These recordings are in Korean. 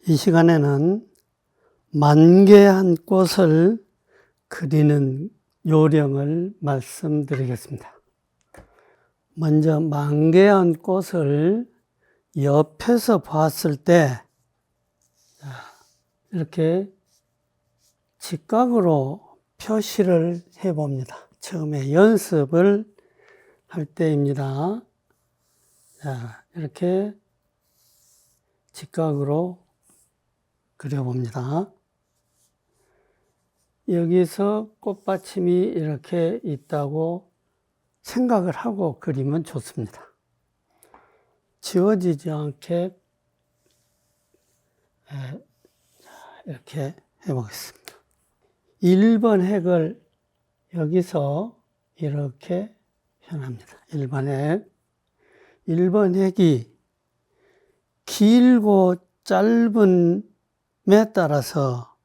이 시간에는 만개한 꽃을 그리는 요령을 말씀드리겠습니다. 먼저 만개한 꽃을 옆에서 봤을 때 이렇게 직각으로 표시를 해봅니다. 처음에 연습을 할 때입니다. 자, 이렇게 직각으로 그려봅니다. 여기서 꽃받침이 이렇게 있다고 생각을 하고 그리면 좋습니다. 지워지지 않게 이렇게 해보겠습니다. 1번 획을 여기서 이렇게 표현합니다. 1번 획. 1번 획이 길고 짧음에 따라서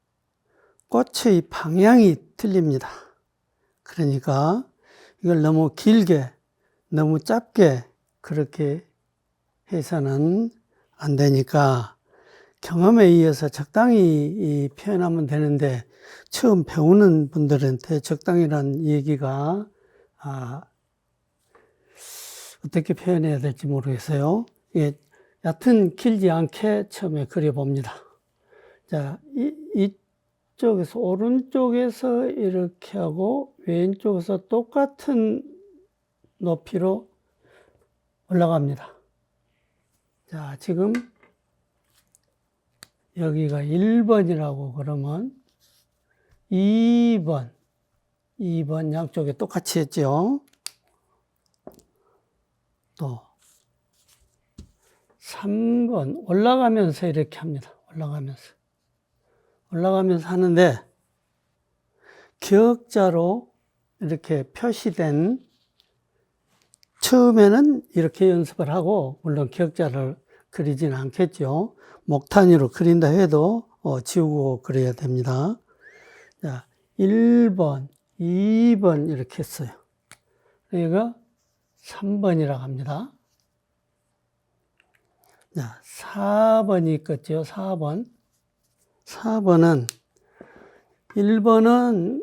꽃의 방향이 틀립니다. 그러니까 이걸 너무 길게, 너무 짧게 그렇게 해서는 안 되니까 경험에 의해서 적당히 표현하면 되는데 처음 배우는 분들한테 적당이라는 얘기가 어떻게 표현해야 될지 모르겠어요. 얕은 길지 않게 처음에 그려봅니다. 자, 이쪽에서 오른쪽에서 이렇게 하고 왼쪽에서 똑같은 높이로 올라갑니다. 자, 지금 여기가 1번이라고 그러면 2번 양쪽에 똑같이 했죠. 또 3번 올라가면서 이렇게 합니다. 올라가면서 하는데 기역자로 이렇게 표시된 처음에는 이렇게 연습을 하고 물론 기역자를 그리지는 않겠죠. 목탄으로 그린다 해도 지우고 그려야 됩니다. 자, 1번, 2번 이렇게 했어요. 그러니까 3번이라고 합니다. 자, 4번이 있겠죠. 4번. 4번은 1번은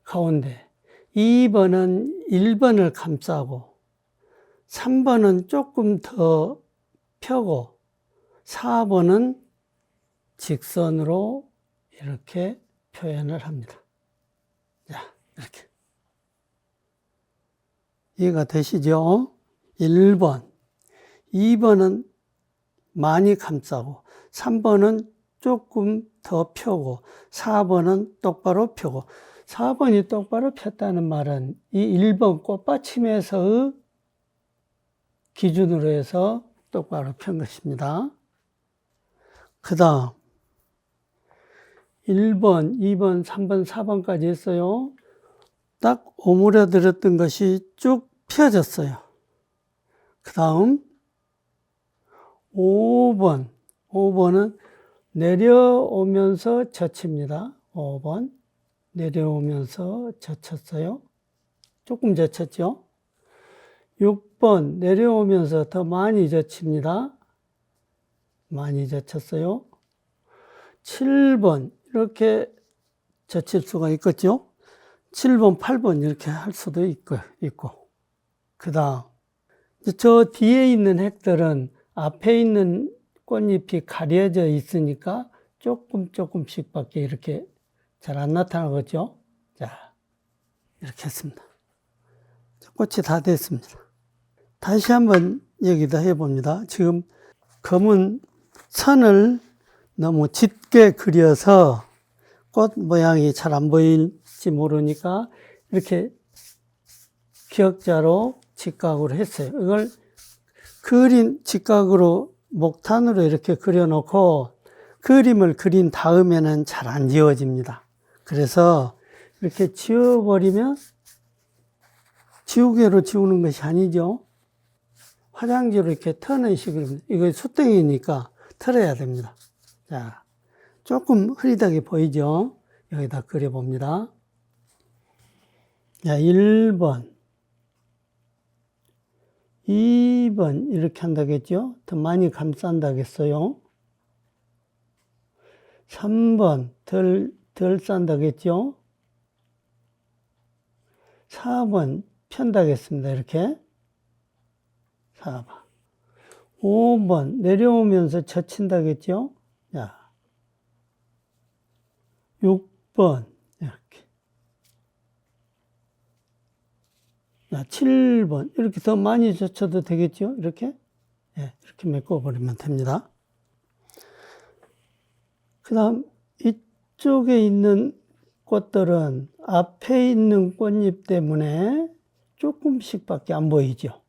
가운데, 2번은 1번을 감싸고 3번은 조금 더 펴고 4번은 직선으로 이렇게 표현을 합니다. 자, 이렇게. 이해가 되시죠? 1번, 2번은 많이 감싸고 3번은 조금 더 펴고 4번은 똑바로 펴고 4번이 똑바로 폈다는 말은 이 1번 꽃받침에서의 기준으로 해서 똑바로 편 것입니다. 그 다음 1번, 2번, 3번, 4번까지 했어요. 딱 오므려들었던 것이 쭉 펴졌어요. 그 다음 5번은 내려오면서 젖힙니다. 5번 내려오면서 젖혔어요. 조금 젖혔죠. 6번 내려오면서 더 많이 젖힙니다. 많이 젖혔어요. 7번 이렇게 젖힐 수가 있겠죠. 7번, 8번 이렇게 할 수도 있고. 그 다음 저 뒤에 있는 획들은 앞에 있는 꽃잎이 가려져 있으니까 조금씩 밖에 이렇게 잘 안 나타나겠죠. 자, 이렇게 했습니다. 꽃이 다 됐습니다. 다시 한번 여기다 해봅니다. 지금 검은 선을 너무 짙게 그려서 꽃 모양이 잘 안 보일지 모르니까 이렇게 기역자로 직각으로 했어요. 이걸 그린 직각으로 목탄으로 이렇게 그려놓고 그림을 그린 다음에는 잘 안 지워집니다. 그래서 이렇게 지워버리면 지우개로 지우는 것이 아니죠. 화장지로 이렇게 터는 식으로, 이거 숫댕이니까 털어야 됩니다. 자, 조금 흐릿하게 보이죠? 여기다 그려봅니다. 자, 1번, 2번 이렇게 한다겠죠? 더 많이 감싼다겠어요? 3번 덜 싼다겠죠? 4번 편다겠습니다. 이렇게 4번. 5번 내려오면서 젖힌다겠죠? 자, 6번 이렇게. 자, 7번 이렇게 더 많이 젖혀도 되겠죠? 이렇게. 예, 이렇게 메꿔버리면 됩니다. 그 다음 이쪽에 있는 꽃들은 앞에 있는 꽃잎 때문에 조금씩 밖에 안 보이죠.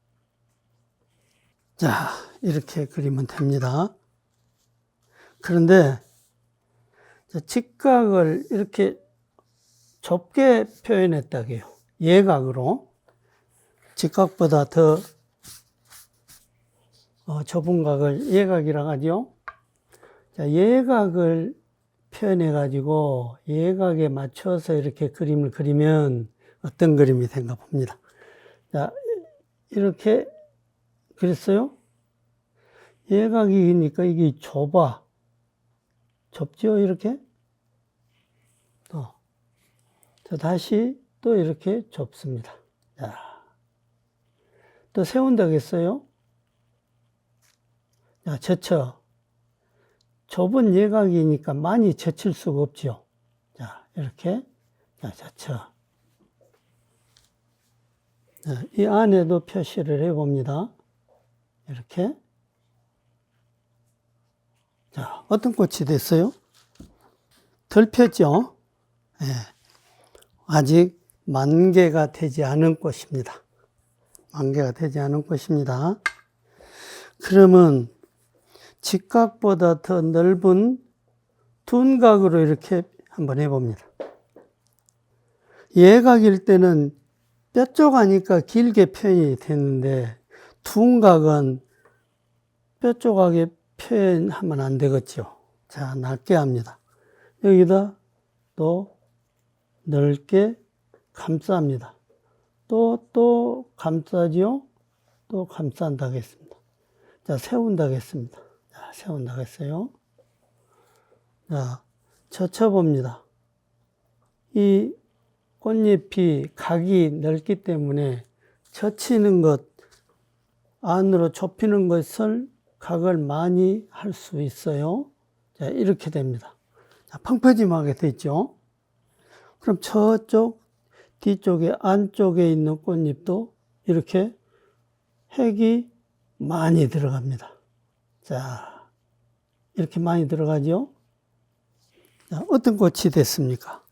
자, 이렇게 그리면 됩니다. 그런데 직각을 이렇게 좁게 표현했다고요. 예각으로. 직각보다 더 좁은 각을 예각이라고 하죠. 자, 예각을 표현해가지고 예각에 맞춰서 이렇게 그림을 그리면 어떤 그림이 된가 봅니다. 자, 이렇게 그랬어요. 예각이니까 이게 좁죠, 이렇게? 또 다시 또 이렇게 좁습니다. 자, 또 세운다겠어요? 자, 젖혀. 좁은 예각이니까 많이 젖힐 수가 없죠. 자, 이렇게. 자, 젖혀. 자, 이 안에도 표시를 해봅니다. 이렇게. 자, 어떤 꽃이 됐어요? 덜 폈죠? 예. 아직 만개가 되지 않은 꽃입니다. 만개가 되지 않은 꽃입니다. 그러면 직각보다 더 넓은 둔각으로 이렇게 한번 해봅니다. 예각일 때는 뾰족하니까 길게 표현이 되는데 둔각은 뾰족하게 표현하면 안 되겠죠. 자, 낮게 합니다. 여기다 또 넓게 감쌉니다. 또 감싸죠? 또 감싼다 하겠습니다. 자, 세운다 하겠습니다. 자, 세운다 하겠어요. 자, 젖혀봅니다. 이 꽃잎이 각이 넓기 때문에 젖히는 것, 안으로 좁히는 것을 각을 많이 할 수 있어요. 자, 이렇게 됩니다. 자, 펑퍼짐하게 됐죠. 그럼 저쪽 뒤쪽에 안쪽에 있는 꽃잎도 이렇게 핵이 많이 들어갑니다. 자, 이렇게 많이 들어가죠. 자, 어떤 꽃이 됐습니까?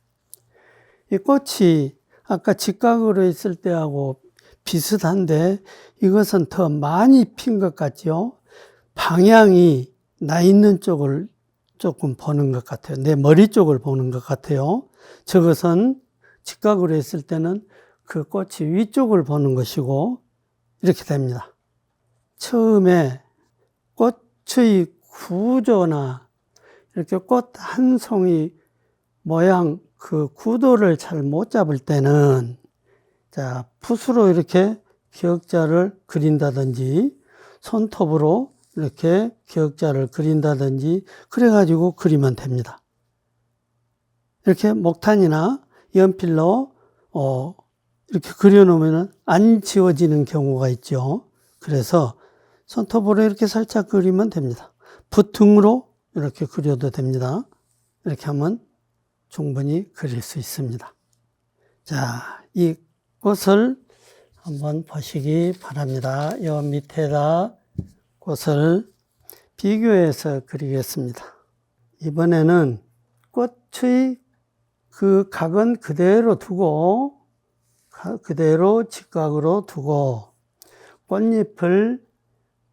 이 꽃이 아까 직각으로 했을 때하고 비슷한데 이것은 더 많이 핀 것 같죠. 방향이 나 있는 쪽을 조금 보는 것 같아요. 내 머리 쪽을 보는 것 같아요. 저것은 직각으로 했을 때는 그 꽃이 위쪽을 보는 것이고 이렇게 됩니다. 처음에 꽃의 구조나 이렇게 꽃 한 송이 모양 그 구도를 잘 못 잡을 때는 자, 붓으로 이렇게 기역자를 그린다든지 손톱으로 이렇게 기역자를 그린다든지 그래가지고 그리면 됩니다. 이렇게 목탄이나 연필로 이렇게 그려놓으면 안 지워지는 경우가 있죠. 그래서 손톱으로 이렇게 살짝 그리면 됩니다. 붓 등으로 이렇게 그려도 됩니다. 이렇게 하면 충분히 그릴 수 있습니다. 자, 이 꽃을 한번 보시기 바랍니다. 이 밑에다 꽃을 비교해서 그리겠습니다. 이번에는 꽃의 그 각은 그대로 두고, 그대로 직각으로 두고, 꽃잎을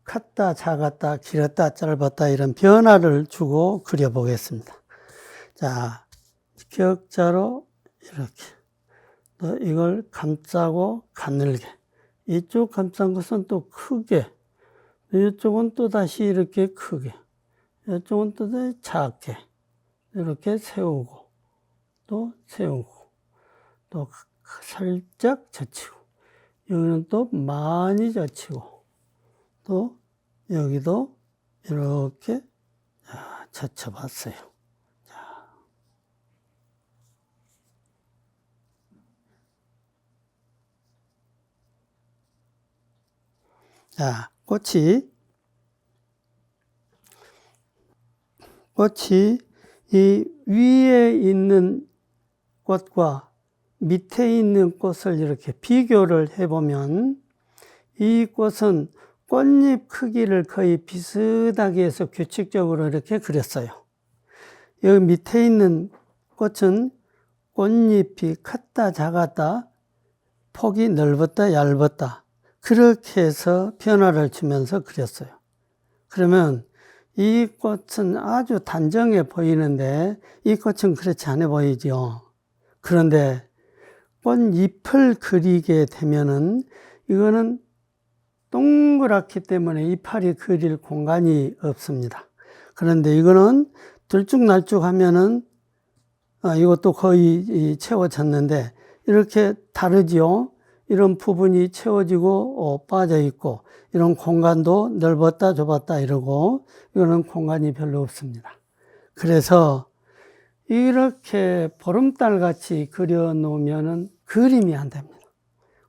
컸다, 작았다, 길었다, 짧았다 이런 변화를 주고 그려보겠습니다. 자, 기역자로 이렇게. 또 이걸 감싸고 가늘게. 이쪽 감싼 것은 또 크게. 이쪽은 또 다시 이렇게 크게. 이쪽은 또 다시 작게. 이렇게 세우고. 또 세우고. 또 살짝 젖히고. 여기는 또 많이 젖히고. 또 여기도 이렇게 젖혀봤어요. 자, 꽃이 이 위에 있는 꽃과 밑에 있는 꽃을 이렇게 비교를 해보면 이 꽃은 꽃잎 크기를 거의 비슷하게 해서 규칙적으로 이렇게 그렸어요. 여기 밑에 있는 꽃은 꽃잎이 컸다 작았다, 폭이 넓었다 얇았다, 그렇게 해서 변화를 주면서 그렸어요. 그러면 이 꽃은 아주 단정해 보이는데 이 꽃은 그렇지 않아 보이죠. 그런데 꽃잎을 그리게 되면은 이거는 동그랗기 때문에 이파리 그릴 공간이 없습니다. 그런데 이거는 들쭉날쭉 하면은 이것도 거의 채워졌는데 이렇게 다르지요. 이런 부분이 채워지고 빠져 있고 이런 공간도 넓었다 좁았다 이러고 이거는 공간이 별로 없습니다. 그래서 이렇게 보름달 같이 그려 놓으면은 그림이 안 됩니다.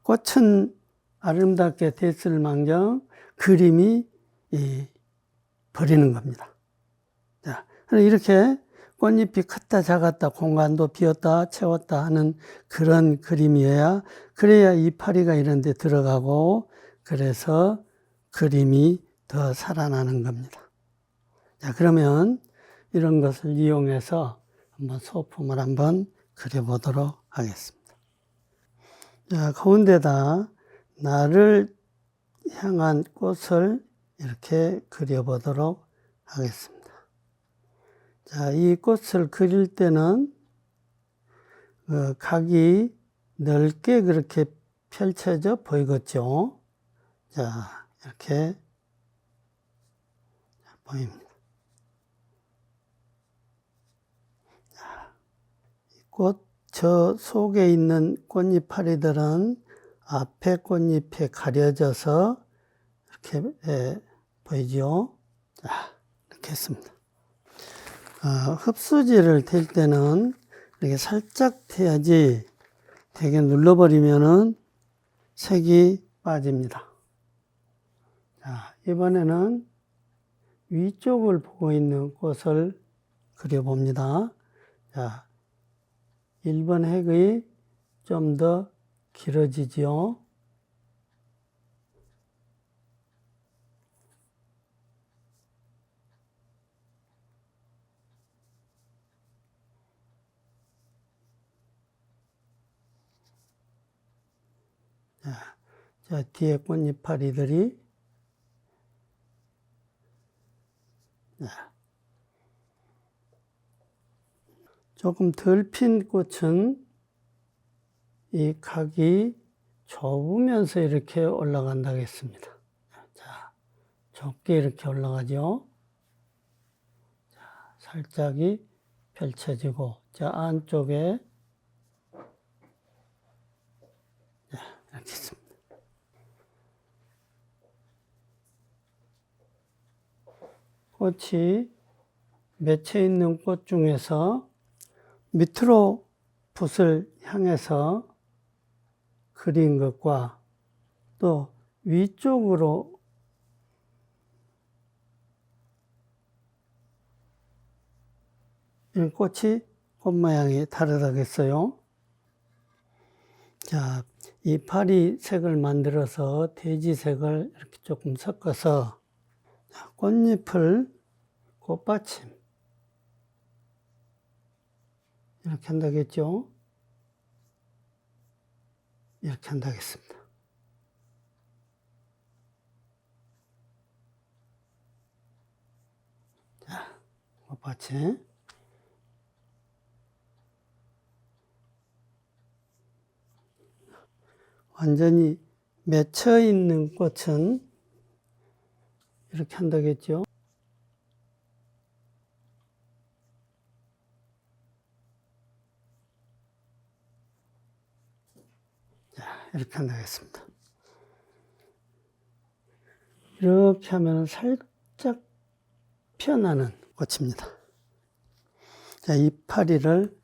꽃은 아름답게 됐을 망정 그림이 버리는 겁니다. 자, 이렇게 꽃잎이 컸다 작았다 공간도 비었다 채웠다 하는 그런 그림이어야 그래야 이파리가 이런 데 들어가고 그래서 그림이 더 살아나는 겁니다. 자, 그러면 이런 것을 이용해서 한번 소품을 한번 그려보도록 하겠습니다. 자, 가운데다 나를 향한 꽃을 이렇게 그려보도록 하겠습니다. 자, 이 꽃을 그릴 때는 각이 넓게 그렇게 펼쳐져 보이겠죠? 자, 이렇게 보입니다. 꽃, 저 속에 있는 꽃잎파리들은 앞에 꽃잎에 가려져서 이렇게 보이죠? 자, 이렇게 했습니다. 흡수지를 댈 때는 이렇게 살짝 대야지 되게 눌러버리면은 색이 빠집니다. 자, 이번에는 위쪽을 보고 있는 꽃을 그려봅니다. 자, 1번 핵이 좀 더 길어지죠. 자, 뒤에 꽃잎파리들이 조금 덜 핀 꽃은 이 각이 좁으면서 이렇게 올라간다고 했습니다. 자, 좁게 이렇게 올라가죠. 자, 살짝이 펼쳐지고, 저 안쪽에 이렇게 있습니다. 꽃이 맺혀 있는 꽃 중에서 밑으로 붓을 향해서 그린 것과 또 위쪽으로 꽃 모양이 다르다고 했어요. 자, 이 파리 색을 만들어서 돼지색을 이렇게 조금 섞어서 꽃잎을 꽃받침 이렇게 한다고 했죠. 이렇게 한다고 했습니다. 자, 꽃받침. 완전히 맺혀 있는 꽃은 이렇게 한다고 했죠. 자, 이렇게 한다고 했습니다. 이렇게 하면 살짝 피어나는 꽃입니다. 자, 이 파리를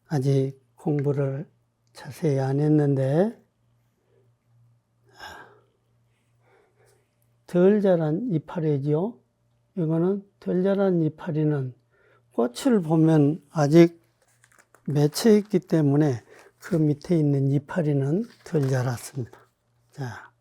아직 공부를 자세히 안 했는데 덜 자란 이파리죠. 이거는 덜 자란 이파리는 꽃을 보면 아직 맺혀 있기 때문에 그 밑에 있는 이파리는 덜 자랐습니다. 자.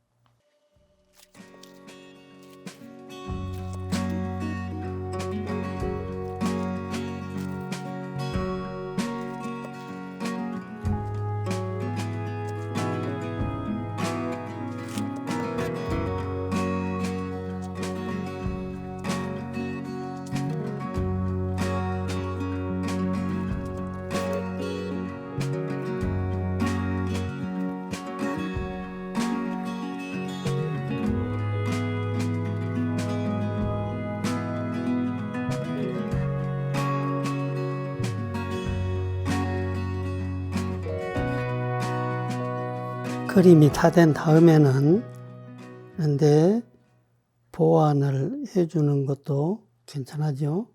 그림이 다 된 다음에는 그런데 보완을 해주는 것도 괜찮아죠.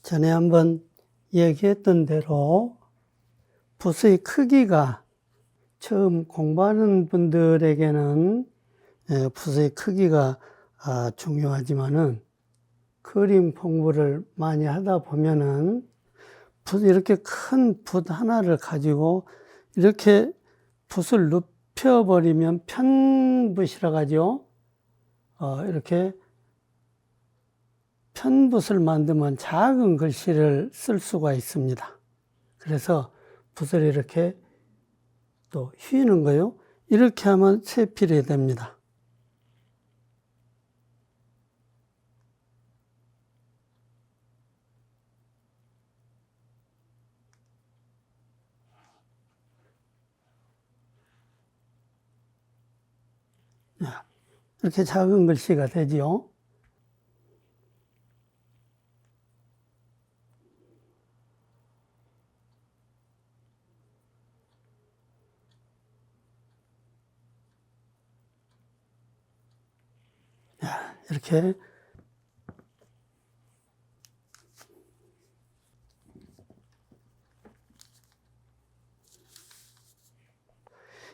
전에 한번 얘기했던 대로 붓의 크기가 처음 공부하는 분들에게는 붓의 크기가 중요하지만은 그림 공부를 많이 하다 보면은 이렇게 큰 붓 하나를 가지고 이렇게 붓을 눕혀버리면 편붓이라고 하죠. 이렇게 편붓을 만들면 작은 글씨를 쓸 수가 있습니다. 그래서 붓을 이렇게 또 휘는 거요. 이렇게 하면 세필이 됩니다. 이렇게 작은 글씨가 되지요. 이렇게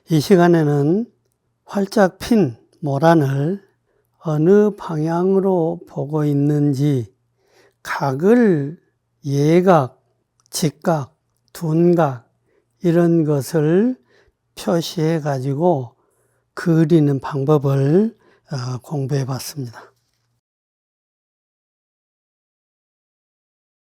이 시간에는 활짝 핀 모란을 어느 방향으로 보고 있는지 각을 예각, 직각, 둔각 이런 것을 표시해 가지고 그리는 방법을 공부해 봤습니다.